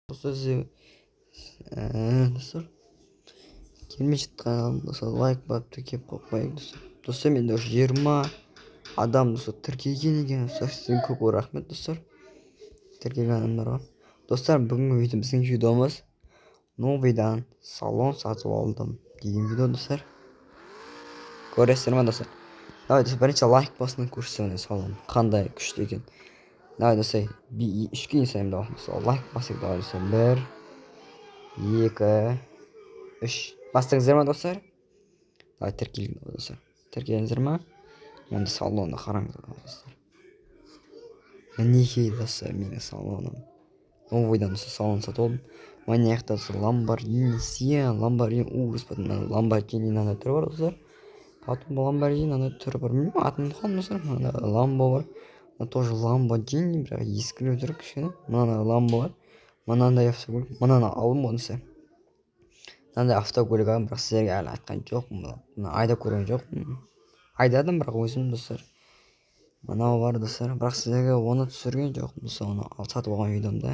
Dostlar, dostlar kelmей жатқан достар лайк бапты кеп қойып достар. Достар, менде уже 20 адам достар тіркелген екен. Сіздерге көп рахмет достар, тіркелген адамдарға. Достар, бүгінгі біздің видеомыз новыйдан салон сатып алдым деген видео достар. Көресіздер ме достар? Давай достар, бірінші лайк басынан көрсетсеңіздер салон қандай күшті екен. Давай достар, 3 дейін sayayım da dostlar. Лайк басайық давай достар. 1 2 3 бастыңыздар ма достар? Давай тіркелген достар. Тіркелдіңіздер ма? Онда салонды қараңыздар достар. Мінекей достар, менің салоным. Новыйдан достар салон сатып алдым. Мына жақта достар Lamborghini Sian, Lamborghini Urus, потом Lamborghini мынандай түрі бар достар. Потом Lamborghini мынандай түрі бар. Білмеймін атын ұмытқан достар. Мына Lambo бар. Мына тоже Lamborghini, бірақ ескілеу тұр кішкене. Мына Lambo бар. Мынандай автокөлік. Мынаны алдым ғой достар. Мынандай автокөлік алдым, бірақ сіздерге әлі айтқан жоқпын. Айдап көрген жоқпын. Айдадым бірақ өзім достар. Мынау бар достар, бірақ сіздерге оны түсірген жоқпын достар. Оны сатып алған видеомда.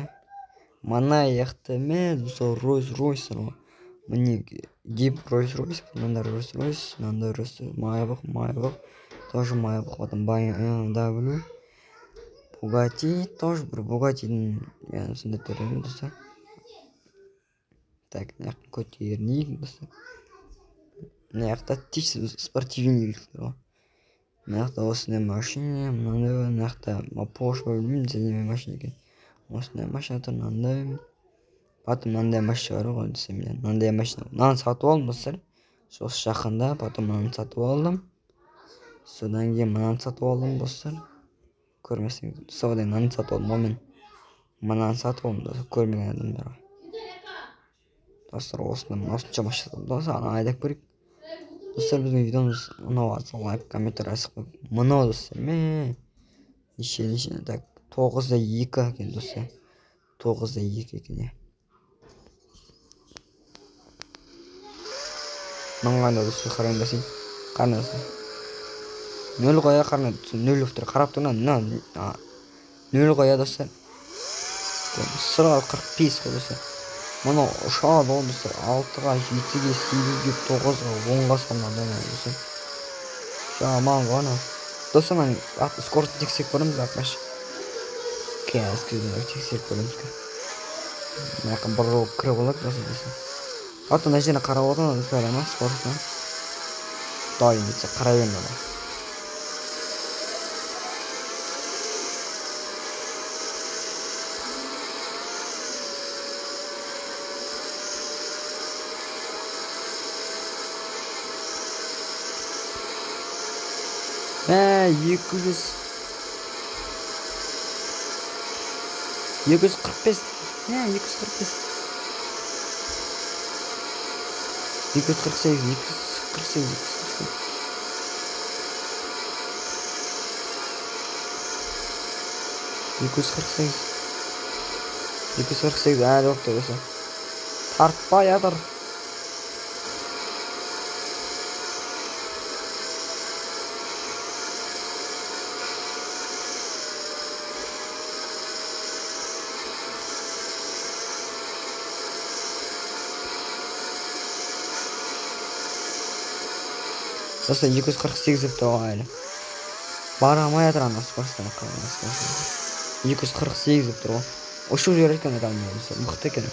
Мына жақта достар Rolls-Royce бар. Міне Jeep Rolls-Royce, мынандай Rolls-Royce, мынандай Rolls-Royce, Maybach, тоже Maybach, потом BMW, Bugatti, тоже бір Bugatti'дің сондай түрі достар. Так, мына жақта көтерінейік достар. Мына жақта спортивный бар. Мына жақта осындай машина, мына жақта Porsche бар, білмеймін нендей машина екен. Осындай машина тұр, мынандай. Потом мынандай машина бар ғой достар, мынандай машина. Мынаны сатып алдым достар. Осы жақында, потом мынаны сатып алдым. Содан кейін мынаны сатып алдым достар. Көрмесеңіз, содан мынаны сатып алдым ғой мен. Мынаны сатып алдым достар, көрмеген адамдарға. Достар, осынша машина достар, ана айдап көрейік. Достар, біздің видеомыз ұнаватса лайк, комментарий жазып қойып. Мынау достар, неше, так, 9-да 2 екен достар. 9-да 2 екен, Маңғанда достар, қараңдасын. Қараңдасын. 0 қоя қараңда достар, 0 өптір. Қарап тұрна, 0 қоя достар. Сырға 45 қой достар. Мұны ұшады ол достар, 6-ға, 7-ге, 8-ге, 9-ға, 10-ға салмады достар. Жаман ғана. Достар, мен скорость тексеріп көреміз ақаш. Кәз көзімді тексеріп көреміз. Мына бір рол кіріп олады достар. Аты мына жеріне қарап отырмын достар, ана скоростьна. Дайын етсе қарай бермеді. Ә, 245. Ә, 245. 248, 248, әлі өпті өсі. Тартпай атыр. Достар, 248 өпті әлі. Барамай атыр ана скоростьтан. 248 өпті ғой. Ұшып жібер екен адам достар, мықты екен.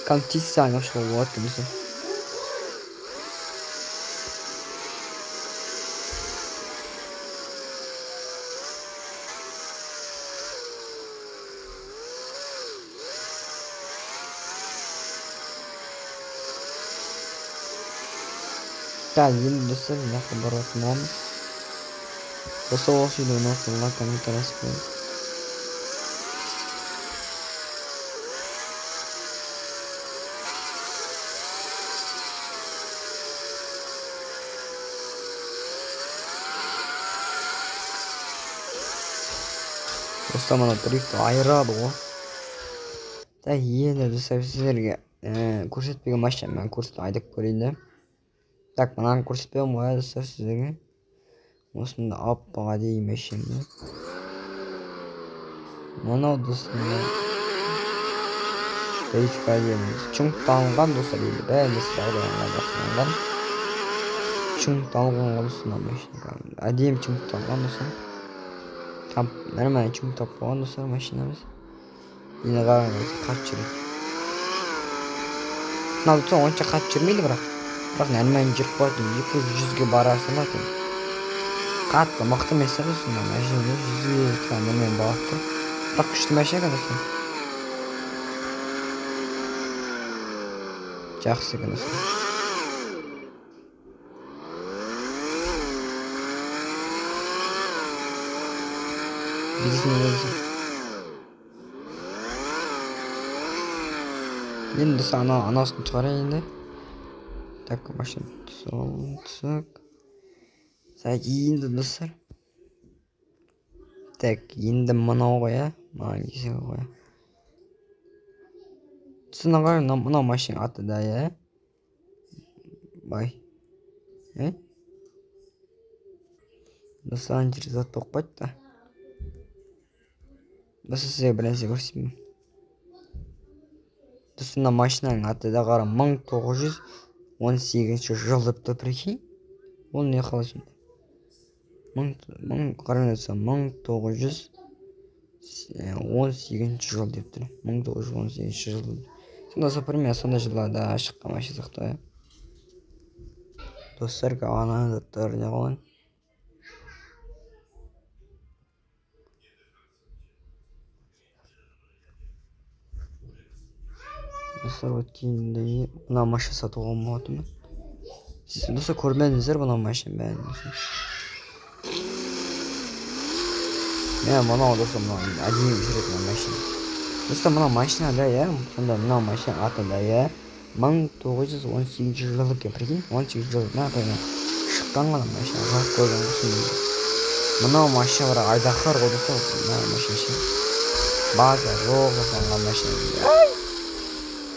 Контиссияны ұшуға болады екен достар. Так, енді достар, жақын баратын боламыз. Достар, осы видеоны ұнаса, комментарий жазып қойыңыз. Достар, мына дрифт айырады ғой. Так, енді достар, сіздерге көрсетпеген машинаны мен көрсетіп айдап көрейін де. Так, мынаны көрсетпеген ғой достар сіздерге. Осында аппаға дейін машина. Мынау достар, Verifikalayemiz. Чуңталган достар или бәріміз бағдарланған жасалынған. Чуңталган болсын машина. Әдемі чуңталган достар. Там нормально чуңтап болған достар машинамыз. Yine қараңыз қатты жүреді. Мынау сол онша қатты жүрмейді бірақ нормально жүріп қояды. 200-ге барасың ба екен. Қатты мықты емес та сонда машина 100-ге нормально барып тұр. Бірақ күшті машина достар. Жақсы екен достар. Енді анасын шығарайын енді. Так, машина түсік. Енді достар. Так, енді мынау қоя. Маған кесеге қоя. Түсіні қой, мынау машина аты да, е? Бай. Достар интерес болып қойды да. Достар сізге бір нәрсе көрсетейін. Достар мына машинаның аты да қара 1918 жыл депті, прикинь. Ол не қалай сонда? Қараңыз, 1918 жыл деп тұр. 1918 жыл. Сонда примерно сондай жылдарда шыққан машина сияқты. Достар, ана заттар не қылған? Достар, өткенде мына машина сатып алған болатынмын. Сіз достар көрмедіңіздер мына машина бәрін. Мен мынау достар әдемі жүретін машина. Достар мына машина да, я, сонда мына машина аты да, я, 1918 жылы екен, прикинь, 18 жыл, например, шыққан ғана машина, жарық көрген үшін. Мынау машина бар, айдақылар ғой достар, мына машина ше. База жоқ жасалған машина.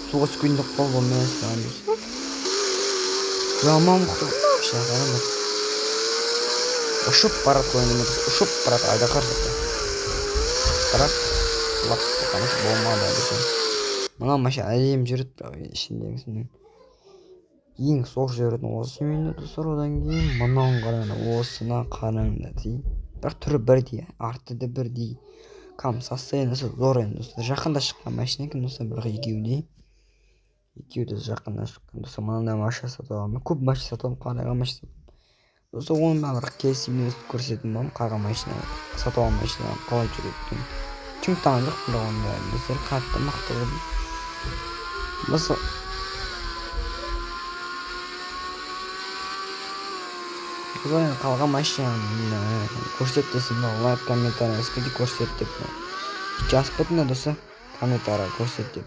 Суға түскенде қол болмай саған достар. Жаман мұқты машина қарамай. Ұшып барады қойын, ұшып барады айдақылар достар. Бірақ лап қанысы болмады достар. Мына машина әдемі жүреді, бірақ ішіндегісінің ең соқ жүретін осы мені достар. Одан кейін мынауын қараңдар, осына қараңдар дейін. Бірақ түрі бірдей, арты да бірдей. Состояниесі зор енді достар. Жақында шыққан машина екен достар, бірақ екеуі де жақында шыққан достар. Мынандай машина сатып аламын, көп машина сатып аламын, қараған машина сатып аламын достар. Оның бәрі келісімнен көрсететін боламын, қараған машина сатып алған машина қалай жүреді. Чуңтаған жоқ бірақ онда достар қатты мықты болды. Достар қалған машинаны көрсет десем ба, лайк комментарий ескіде көрсет деп жазып кетіңдер достар, комментарий көрсет деп.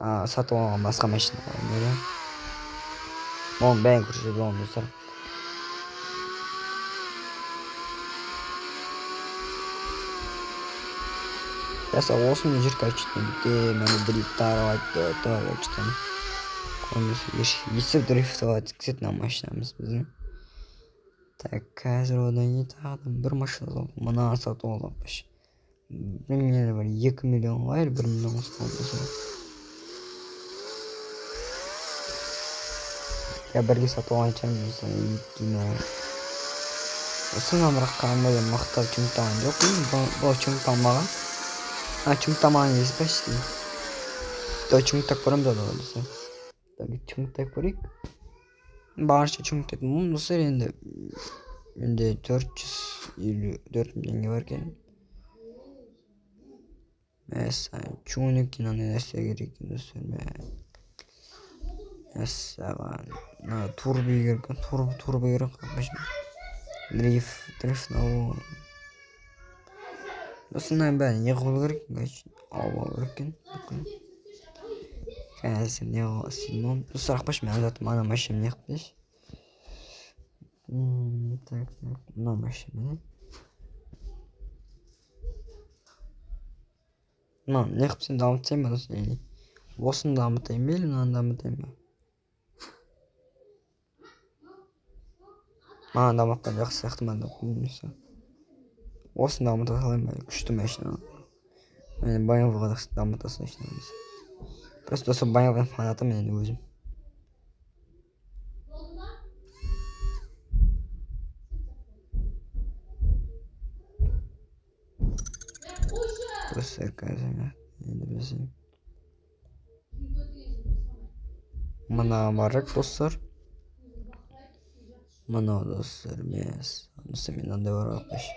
Сатып алған басқа машина бар. Оның бәрін көрсетіп аламын достар. Достар, осыны жүріп качественно бітем, әне дрифтовать, есіп дрифтовать кететін машинамыз біздің. Так, қазір одан не тағдым бір машина салып, мына сатып алып баш. Примерно 2 миллион ғайыр, 1 миллион салып баса. Я бірге сатып алған чармын болса, осынан бірақ қандай мақтап чүңтаған жоқ, бұл чүңталмаған. Чүңтамаған есі почти. Чүңтак барам да достар. Чүңтак барайық. Барынша чүңтетін мұн достар, енді 454 теңге бар екен. Мәссаған чүңнеккен андай нәрсе керек екен достар. Мәссаған турбо керек, турбо керек. Дрифт нау. Осындай бәрі не қол керек, алуа керек екен. Қазір не қол істеймін. Достар ақпаш мен азатым ана машина не қылпеш. Так, мына машина. Не қылпсен дамытсайын ба достар? Осыны дамытайын ба, мынаны дамытайын ба? Маған дамытқан жақсы сияқты ма деп қоймаса. Осыны дамыта салайын ба, күшті машина. Баянға дамыта салайын. Просто осы BMW фанатымын енді өзім. Достар, қазір енді білсем. Мына барак достар. Мына достар емес. Онысы мен андай бар алпаш.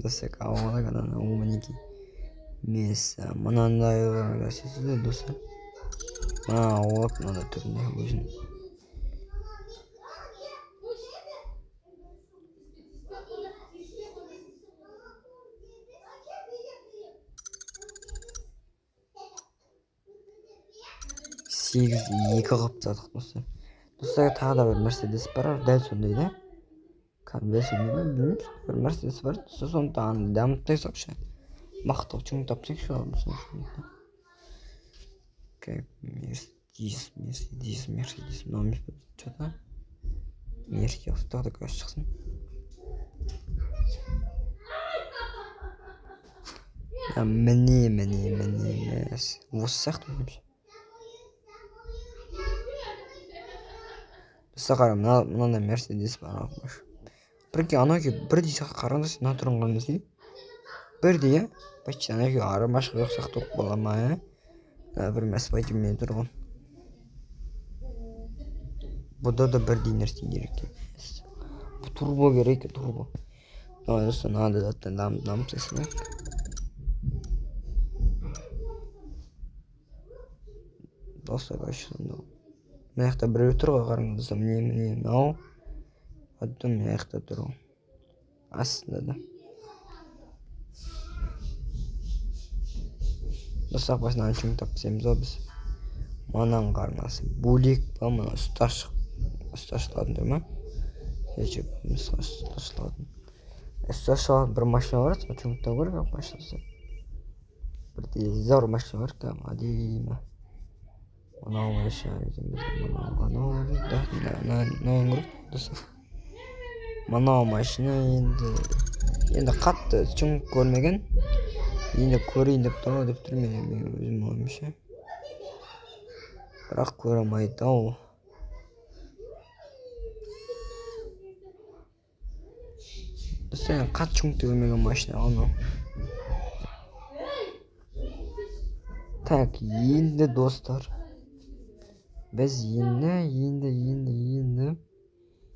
Достар, ауылда ғана мінеки. Мес, мынандай нәрсесі достар. Мына от мына түрінде өзін. Сегіз екі қылып тастадық достар. Достар, тағы да бір Мерседес бар, дәл сондай да. Дәл сондай білмеймін. Бір Мерседес бар, сосын тағы дамытып тастайықшы. Мақтау чың тапсақ шығар сосын. Как Мерседес, номер что-то. Мерседес тағы да көз шықсын. Міне емес. Осы сияқты білмеймін. Достар, қара, мынандай Мерседес бар алпаш. Бірге анауге бірдей сияқты қараңыз, мына түрін қараңыз. Бірдей, почти анауге арымашық жоқ сияқты болып қала ма? Бір мәспай жүрмей тұрған. Бұда да бірдей нәрсе керек емес. Бұл турбо керек, турбо. Достар, надо заттан дамып тастайық. Достар, қашында. Мен жақта біреу тұр ғой, қараңыз достар, міне мынау. Оттан мен жақта тұр ғой. Астында да. Достар, басынан чың тапсаймыз ғой біз. Манан қарнасы бөлек па, мына ұсташылатын тұр ма? Ечіп, ұсташылатын. Ұсташылатын бір машина бар, чың тау бар ма машинасы? Бірде зор машина бар, кәм, адейма. Мынау машина екен біз, мынау достар. Мынау машина енді қатты чың көрмеген. Енді көрейін деп тұр деп тұрмын мен өзім ойымша. Бірақ көре алмайды ау. Достар, қатты чүңкті көрмеген машина анау. Так, енді достар. Біз енді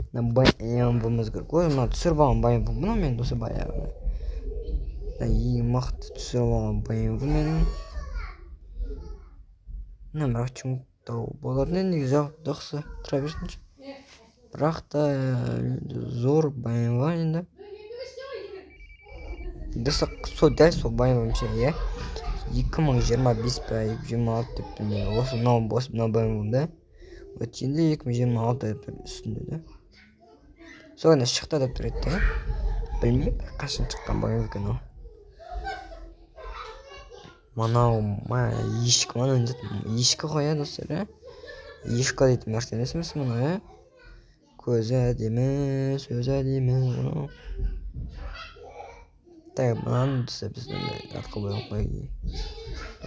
BMW-міз керек. Мына түсіріп алған BMW бұны мен досы баяғы. Ең мықты түсіріп алған BMW менің. Бірақ чүңктау болардың енді жауап дұқсы тұра берсінші. Бірақ та зор BMW енді. Дәл сол BMW-мше, е? 2025 па, 2026 деп білмейді. Осы мынау BMW-да. Өткенде 2026 деп үстінде да. Соғында шықты деп тұр еді. Білмейді, қашын шыққан BMW екен ол. Мынау ешкі, мынау ешкі қоя достар, ешкі дейді Мерседес емес мынау, көзі әдемі, сөзі әдемі мынау. Так, мынаны достар біз атқа бойын қойы.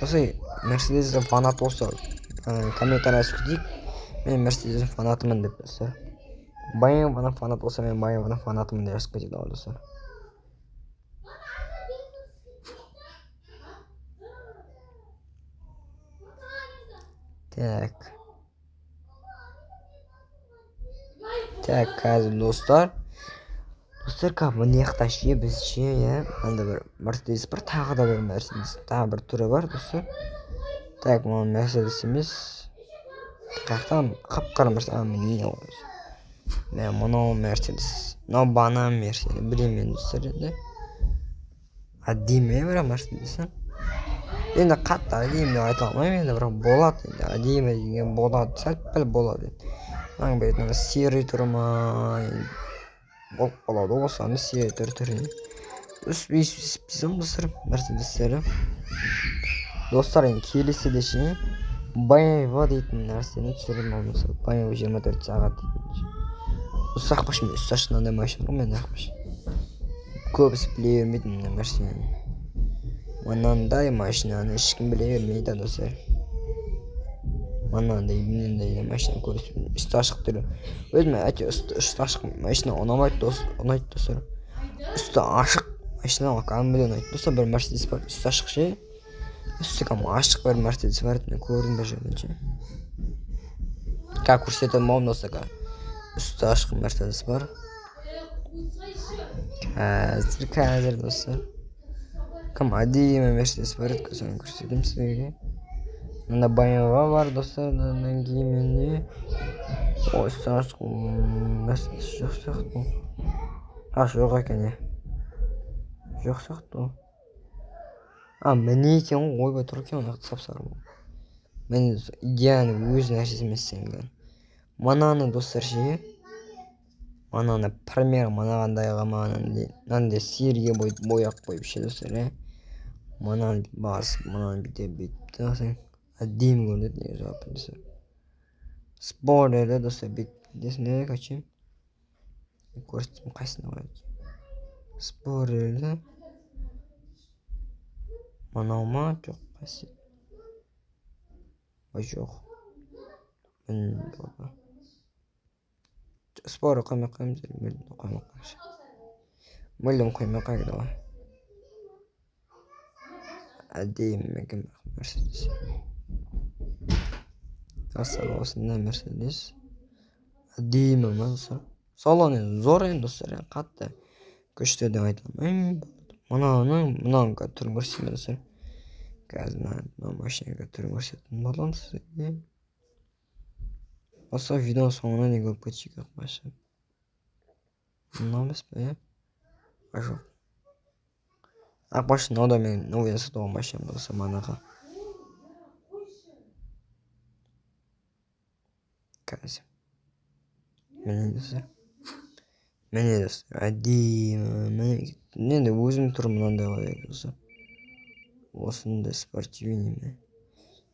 Осы Мерседестің фанаты болса, комментария жазып. Мен Мерседестің фанатымын деп достар. BMW-ның фанаты болса, мен BMW-ның фанатымын деп жазып кетеді достар. Так, қазір достар. Достар, мына жақта ше біз ше, анда бір Мерседес бар, тағы да бір Мерседес, тағы бір түрі бар достар. Так, мына Мерседес емес. Қаяқтан қап-қара Мерседес, міне ғой. Мен мынау Мерседес, мынау бана Мерседес, білемін достар енді. Әдемі бірақ Мерседес. Енді қатты әдемі деп айта алмаймын енді, бірақ болады енді, әдемі деген болады, сәл-пәл болады. Аң бәйтін серый тұры ма, болып қалады осаны серый түрі. Бізім достар Мерседестері. Достар, енді келесі де ше, Баява дейтін нәрсені түсірдім болмаса. Баява 24 сағат дейтін. Осы ақбаш мен үсті ашық мынандай машина ғой мен ақбаш. Көбісі біле бермейді мынандай машинаны. Мынандай машинаны ешкім біле бермейді достар. Мынандай машина көбісі үсті ашық түрі. Өзіме әте үсті ашық машина ұнамайды достар. Üstü açık машина кәдімгідей ұнайды достар. Бір Мерседес бар, үсті ашық ше. Үсті кәдімгі ашық бір Мерседес бар, көрдім бір жерден ше. Көрсетемін оған достар. Үсті ашық Мерседес бар. Қазір достар. Әдемі Мерседес бар, көрсетемін сіздерге. Мында баява бар достар. Одан кейін менде үсті ашық Мерседес жоқ сияқты. Жоқ екен е. Жоқ сияқты. Міне екен ғой, ойбай тұр екен оны сап-сары болып. Мен идеяның өз нәрсесі емес сенген. Мананы достар ше. Мананы пример манағандайға мынандай серге бояқ қойып ше достар. Мананы басып, мананы бүйтіп достар. Әдемі көрінеді не жалпы достар. Спойлерлі достар бекітесіне қачем. Көрсетім қайсына қойды. Спойлерлі. Манау ма? Жоқ қайсы. Жоқ. Спойлер қоймай қоймыз. Мүлдем қоймай қойды ғой. Әдемі Мерседес. Достар осындай Мерседес. Әдемі достар. Салоны зор енді достар. Қатты күшті деп айта алмаймын. Мұнан түрін көрсетемін достар. Қазір мына машинаға түрін көрсететін боламын сізге. Осы видео соңына не көріп кетшік ақбашы. Мұнамыз ба, жоқ. Ақбашы мынау да мен новый сатуға машинам болса манаға. Қазір. Міне достар. Әдемі. Енді өзім тұрым мынандай қойып достар. Осындай спортивный ме.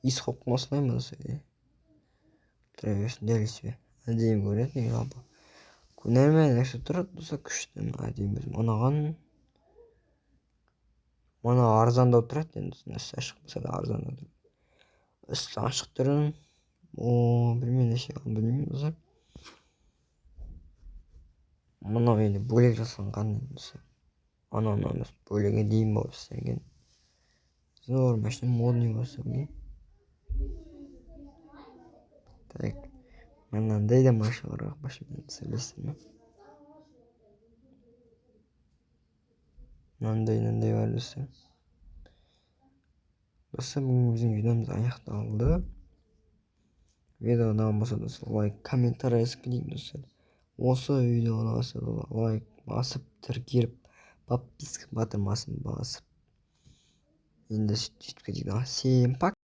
Ис қоқын осылай ма достар. Тұра берсін дәл себе. Әдемі көреді не жалпы. Көрермен нәрсе тұрады достар күшті. Әдемі өзім ұнаған. Мана арзандау тұрады енді үсті ашық болса да арзандау тұрады. Үсті ашық тұрын. Білмеймін неше қалын білмеймін достар. Мұнау енді бөлек жасалынған достар. Анау бөлеге дейін болып істелген. Зор машина модный болса білген. Так. Мынандай да машиналар ақбашымен сөйлестім ме? Мынандай бар достар. Достар бүгін біздің видеомыз аяқталды. Видео ұнаған болса достар лайк, комментарий жазып кетейік достар. Осы видео ұнаса лайк басып тіркеліп подписка батырмасын басып. Енді сөйтіп кетейік. Всем пока.